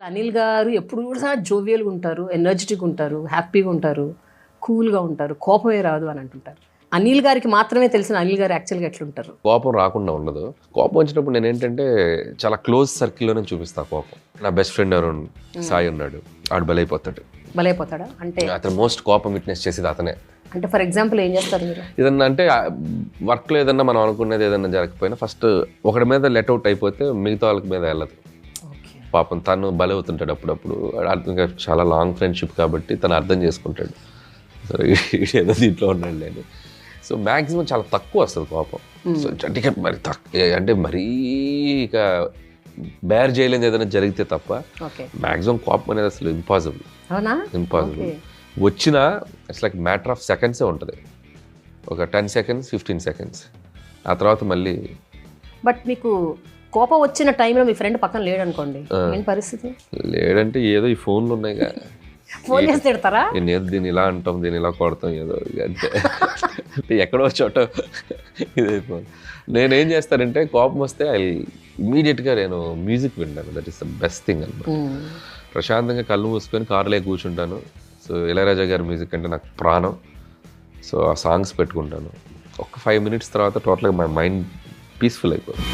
అనిల్ గారు ఎప్పుడు కూడా జోవియల్గా ఉంటారు, ఎనర్జెటిక్గా ఉంటారు, హ్యాపీగా ఉంటారు, కూల్గా ఉంటారు, కోపమే రాదు అని అంటుంటారు. అనిల్ గారికి మాత్రమే తెలిసిన అనిల్ గారు యాక్చువల్గా ఎట్లుంటారు. కోపం రాకుండా ఉండదు. కోపం వచ్చినప్పుడు నేను ఏంటంటే చాలా క్లోజ్ సర్కిల్లోనే చూపిస్తా కోపం. నా బెస్ట్ ఫ్రెండ్ ఎవరు సాయి ఉన్నాడు, ఆడు బలైపోతాడు. బలైపోతాడా అంటే అతను మోస్ట్ కోపం విట్నెస్ చేసేది అతనే. అంటే ఫర్ ఎగ్జాంపుల్ ఏం చేస్తారు మీరు? ఏదన్నా అంటే వర్క్లో ఏదన్నా మనం అనుకునేది ఏదన్నా జరగకపోయినా ఫస్ట్ ఒకటి మీద లెట్అవుట్ అయిపోతే మిగతా వాళ్ళకి మీద వెళ్ళదు. పాపం తను బలవుతుంటాడు అప్పుడప్పుడు. ఇంకా చాలా లాంగ్ ఫ్రెండ్షిప్ కాబట్టి తను అర్థం చేసుకుంటాడు, సో ఏదో దీంట్లో ఉన్నాడు లేని. సో మ్యాక్సిమం చాలా తక్కువ వస్తుంది కోపం. సో అంటే మరి అంటే మరీ ఇక బేర్ చేయలేదు ఏదైనా జరిగితే తప్ప మ్యాక్సిమం కోపం అనేది అసలు ఇంపాసిబుల్. వచ్చినా ఇట్స్ లైక్ మ్యాటర్ ఆఫ్ సెకండ్సే ఉంటుంది. ఒక 10 seconds 15 seconds ఆ తర్వాత మళ్ళీ. బట్ మీకు కోపం వచ్చిన టైంలో మీ ఫ్రెండ్ పక్కన లేడనుకోండి, ఏం పరిస్థితి? లేడంటే ఏదో ఈ ఫోన్లు ఉన్నాయి కదా, ఫోన్ చేసి తిడతారా? నేను దీన్ని ఇలా అంటాం, దీన్ని ఇలా కొడతాం, ఏదో అంతే. ఎక్కడో చోట ఇదైపోయింది. నేనేం చేస్తానంటే కోపం వస్తే ఇమీడియట్గా నేను మ్యూజిక్ వింటాను. That is the best thing అనమాట. ప్రశాంతంగా కళ్ళు మూసుకొని కారులో కూర్చుంటాను. సో ఇళయరాజా గారి మ్యూజిక్ అంటే నాకు ప్రాణం. సో ఆ సాంగ్స్ పెట్టుకుంటాను. ఒక 5 minutes తర్వాత టోటల్గా మై మైండ్ పీస్ఫుల్ అయిపోతుంది.